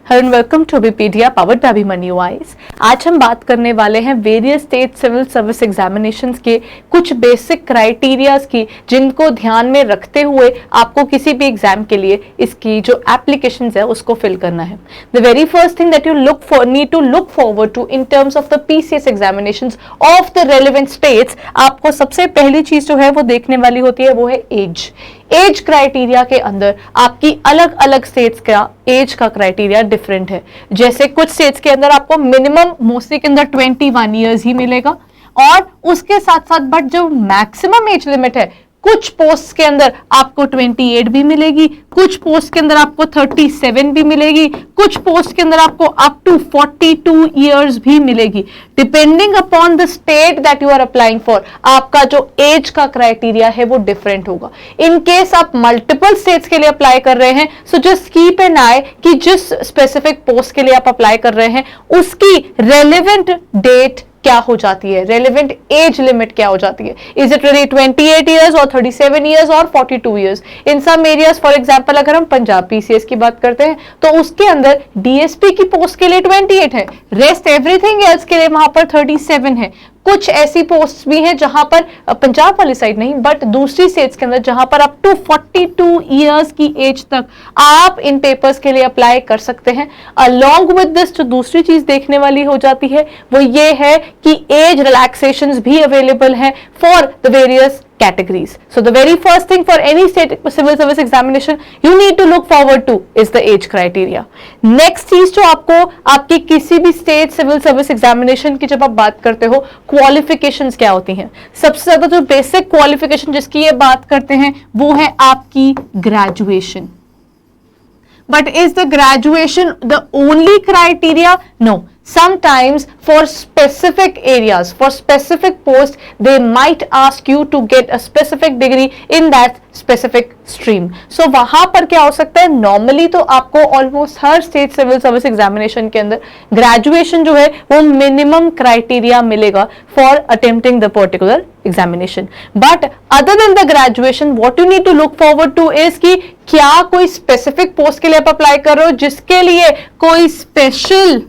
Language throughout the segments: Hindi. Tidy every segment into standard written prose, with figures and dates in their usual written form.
Hello and welcome to Vipedia powered by Abhimanyu IAS. आज हम बात करने वाले हैं various state civil service examinations के कुछ बेसिक क्राइटेरियाज की, जिनको ध्यान में रखते हुए आपको किसी भी एग्जाम के लिए इसकी जो एप्लीकेशंस है उसको फिल करना है। The very first thing that you need to look forward to in terms of the PCS examinations of the relevant states, आपको सबसे पहली चीज जो है वो देखने वाली होती है वो है एज। एज क्राइटेरिया के अंदर आपकी अलग अलग स्टेट्स का एज का क्राइटेरिया डिफरेंट है। जैसे कुछ स्टेट्स के अंदर आपको मिनिमम मोस्टली के अंदर 21 ईयर्स ही मिलेगा, और उसके साथ साथ बट जो मैक्सिमम एज लिमिट है, कुछ पोस्ट के अंदर आपको 28 भी मिलेगी, कुछ पोस्ट के अंदर आपको 37 भी मिलेगी, कुछ पोस्ट के अंदर आपको अप टू 42 ईयर्स भी मिलेगी। Depending upon the state that you are applying for, आपका जो एज का क्राइटेरिया है वो डिफरेंट होगा। इन केस आप मल्टीपल स्टेट्स के लिए अप्लाई कर रहे हैं, so just keep an eye कि जिस स्पेसिफिक पोस्ट के लिए आप अप्लाई कर रहे हैं उसकी रेलेवेंट डेट क्या हो जाती है, रेलेवेंट एज लिमिट क्या हो जाती है। इज इट रियली 28 ईयर्स और 37 ईयर्स और 42 years. In some areas, for example अगर हम पंजाब पीसीएस की बात करते हैं तो उसके अंदर डीएसपी की पोस्ट के लिए 28 है, रेस्ट एवरीथिंग एल्स के लिए वहां पर 37 है। कुछ ऐसी पोस्ट भी हैं जहां पर पंजाब वाली साइड नहीं बट दूसरी स्टेट्स के अंदर जहां पर अप टू 42 इयर्स की एज तक आप इन पेपर्स के लिए अप्लाई कर सकते हैं। अलोंग विद दिस जो दूसरी चीज देखने वाली हो जाती है वो ये है कि एज रिलैक्सेशंस भी अवेलेबल हैं for the various categories. So the very first thing for any state civil service examination you need to look forward to is the age criteria. Next चीज जो आपको आपकी किसी भी state civil service examination की जब आप बात करते हो, qualifications क्या होती हैं। सबसे ज्यादा जो basic qualification जिसकी ये बात करते हैं वो है आपकी graduation. But is the graduation the only criteria? No. Sometimes for specific areas, for specific posts, they might ask you to get a specific degree in that specific stream. So वहां पर क्या हो सकता है, नॉर्मली तो आपको ऑलमोस्ट हर स्टेट सिविल सर्विस एग्जामिनेशन के अंदर ग्रेजुएशन जो है वो मिनिमम क्राइटेरिया मिलेगा for attempting the particular examination. But other than the graduation what you need to look forward to is कि क्या कोई स्पेसिफिक पोस्ट के लिए आप अप्लाई कर रहे हो जिसके लिए कोई स्पेशल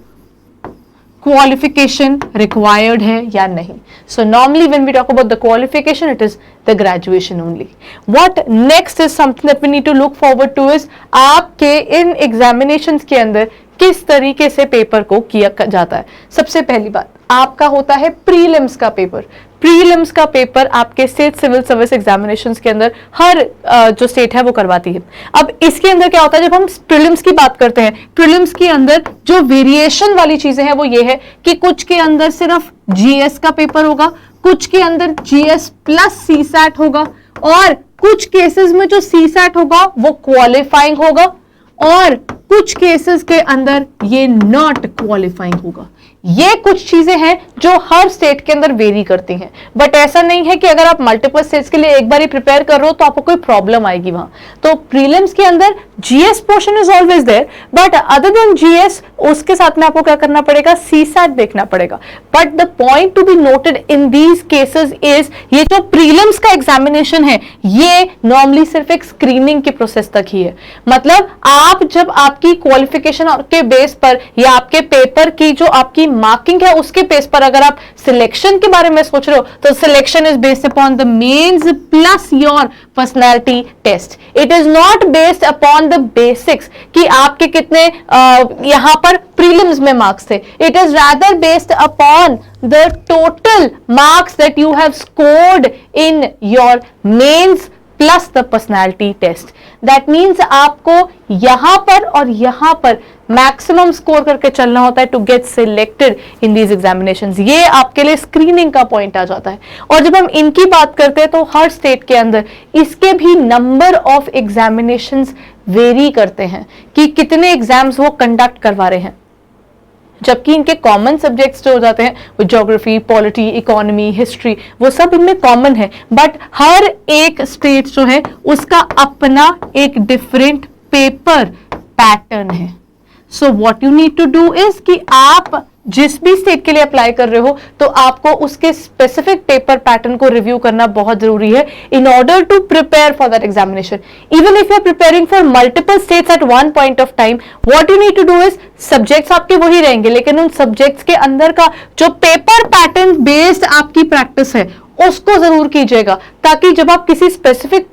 qualification required है या नहीं। So normally when we talk about the qualification, it is the graduation only. What next is something that we need to look forward to is आपके इन examinations के अंदर किस तरीके से पेपर को किया जाता है। सबसे पहली बात आपका होता है प्रीलिम्स का पेपर। प्रीलिम्स का पेपर आपके स्टेट सिविल सर्विस एग्जामिनेशंस के अंदर हर जो स्टेट है वो करवाती है। अब इसके अंदर क्या होता है, जब हम प्रीलिम्स की बात करते हैं, प्रीलिम्स के अंदर जो वेरिएशन वाली चीजें हैं वो ये है कि कुछ के अंदर सिर्फ जीएस का पेपर होगा, कुछ के अंदर जीएस प्लस सीसैट होगा, और कुछ केसेस में जो सीसैट होगा वो क्वालिफाइंग होगा, और कुछ केसेस के अंदर ये नॉट क्वालिफाइंग होगा। ये कुछ चीजें हैं जो हर स्टेट के अंदर वेरी करती हैं। बट ऐसा नहीं है कि अगर आप मल्टीपल स्टेट्स के लिए एक बार ही प्रिपेयर कर रहे हो तो आपको कोई प्रॉब्लम आएगी वहां। तो प्रीलिम्स के अंदर GS portion is always there, but other than GS उसके साथ में आपको क्या करना पड़ेगा, सीसैट देखना पड़ेगा। But the point to be noted in these cases is ये जो प्रीलिम्स का एग्जामिनेशन है ये नॉर्मली सिर्फ एक स्क्रीनिंग की प्रोसेस तक ही है। मतलब आप जब आपकी क्वालिफिकेशन के बेस पर या आपके पेपर की जो आपकी मार्किंग है उसके बेस पर अगर आप सिलेक्शन के बारे में सोच रहे हो तो selection is based upon the mains plus your personality test. It is not based upon the basics कि आपके कितने यहां पर प्रीलिम्स में मार्क्स थे। It is rather based upon the total marks that you have scored in your mains plus the personality test. That means आपको यहां पर और यहां पर मैक्सिमम स्कोर करके चलना होता है to get selected in these examinations. ये आपके लिए स्क्रीनिंग का पॉइंट आ जाता है। और जब हम इनकी बात करते हैं तो हर स्टेट के अंदर इसके भी नंबर ऑफ एग्जामिनेशंस वेरी करते हैं कि कितने एग्जाम्स वो कंडक्ट करवा रहे हैं। जबकि इनके कॉमन सब्जेक्ट्स जो हो जाते हैं वो ज्योग्राफी, पॉलिटी, इकोनॉमी, हिस्ट्री, वो सब इनमें कॉमन है। बट हर एक स्टेट जो है उसका अपना एक डिफरेंट पेपर पैटर्न है। So what you need to do is कि आप जिस भी स्टेट के लिए अप्लाई कर रहे हो तो आपको उसके स्पेसिफिक पेपर पैटर्न को रिव्यू करना बहुत जरूरी है in order to prepare for that examination. Even if you are preparing for multiple states at one point of time, what you need to do is, subjects आपके वही रहेंगे लेकिन उन सब्जेक्ट्स के अंदर का जो पेपर पैटर्न बेस्ड आपकी प्रैक्टिस है उसको जरूर कीजिएगा, ताकि जब आप किसी स्पेसिफिक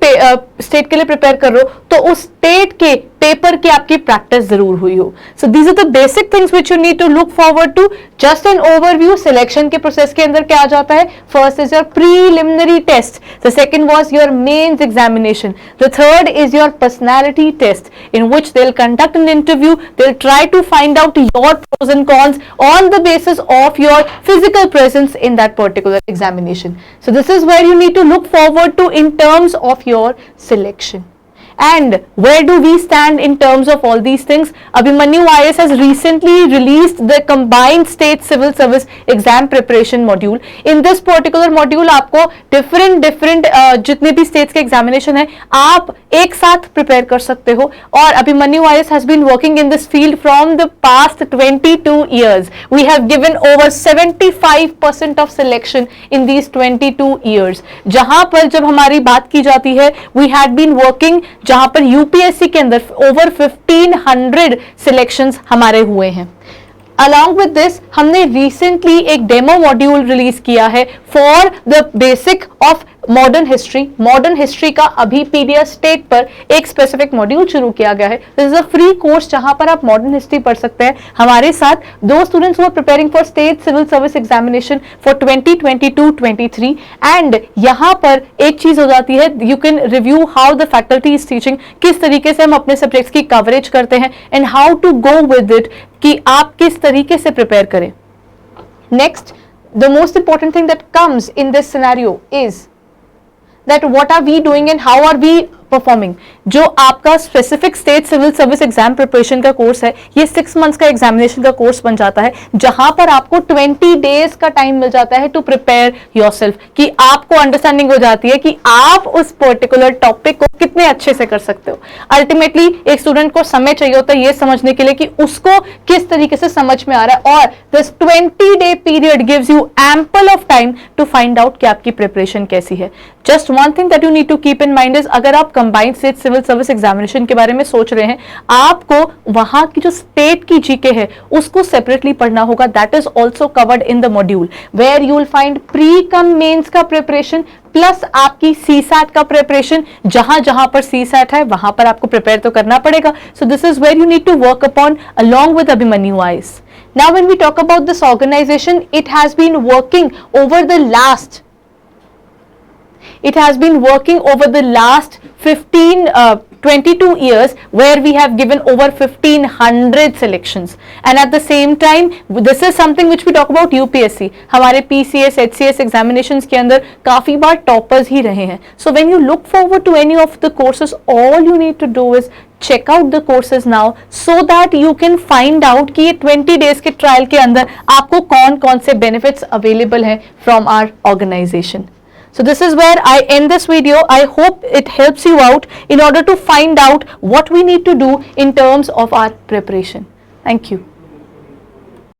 स्टेट के लिए प्रिपेयर कर रहे हो तो उस स्टेट के पेपर की आपकी प्रैक्टिस जरूर हुई हो. So these are the basic things which you need to look forward to. Just an overview. Selection के प्रोसेस के अंदर क्या आ जाता है? First is your preliminary test, the second was your mains examination, the third is your personality test in which they will conduct an interview, they will try to find out your pros and cons on the basis of your physical presence in that particular examination. So this is where you need to look forward to in terms of your selection. And where do we stand in terms of all these things? Abhimanyu IAS has recently released the combined state civil service exam preparation module. In this particular module आपको different जितने भी states के examination है आप एक साथ prepare कर सकते हो. और Abhimanyu IAS has been working in this field from the past 22 years. We have given over 75% of selection in these 22 years. जहां पर जब हमारी बात की जाती है, we had been working जहां पर यूपीएससी के अंदर ओवर 1500 सिलेक्शंस हमारे हुए हैं. अलॉन्ग विद दिस हमने रिसेंटली एक डेमो मॉड्यूल रिलीज किया है for the basic of modern history. Modern history का अभी पीडीएस स्टेट पर एक स्पेसिफिक मॉड्यूल शुरू किया गया है. This is a free course जहां पर आप मॉडर्न हिस्ट्री पढ़ सकते हैं. हमारे साथ दो students who are preparing for state civil service examination for 2022-23 and यहां पर एक चीज हो जाती है, you can review how the faculty is teaching, किस तरीके से हम अपने सब्जेक्ट्स की कवरेज करते हैं and how to go with it, कि आप किस तरीके से प्रिपेयर करें. Next, the most important thing that comes in this scenario is that what are we doing and how are we performing. जो आपका specific state civil service exam preparation का कोर्स है, ये 6 मंथ्स का एग्जामिनेशन का कोर्स बन जाता है, जहां पर आपको 20 डेज का टाइम मिल जाता है टू प्रिपेयर योरसेल्फ, कि आपको अंडरस्टैंडिंग हो जाती है कि आप उस पर्टिकुलर टॉपिक को कितने अच्छे से कर सकते हो. अल्टीमेटली एक स्टूडेंट को समय चाहिए होता है ये समझने के लिए कि उसको किस तरीके से समझ में आ रहा है, और this 20 day period gives you ample of time to find out कि आपकी प्रिपरेशन कैसी है. Just one thing that you need to keep in mind is, अगर आप combined state civil service examination के बारे में सोच रहे हैं, आपको वहां की जो स्टेट की जीके है उसको सेपरेटली पढ़ना होगा. That is also covered in the module where you will find pre cum mains का प्रिपरेशन प्लस आपकी सीसैट का प्रिपरेशन. जहां जहां पर सीसैट है वहां पर आपको प्रिपेयर तो करना पड़ेगा. So this is where you need to work upon along with Abhimanyu IAS. Now when we talk about this organization, it has been working over the last 22 years where we have given over 1500 selections, and at the same time this is something which we talk about UPSC. हमारे PCS HCS examinations के अंदर काफी बार toppers ही रहे हैं. So when you look forward to any of the courses, all you need to do is check out the courses now so that you can find out कि ये 20 days के trial के अंदर आपको कौन कौन से benefits available हैं from our organization. So this is where I end this video. I hope it helps you out in order to find out what we need to do in terms of our preparation. Thank you.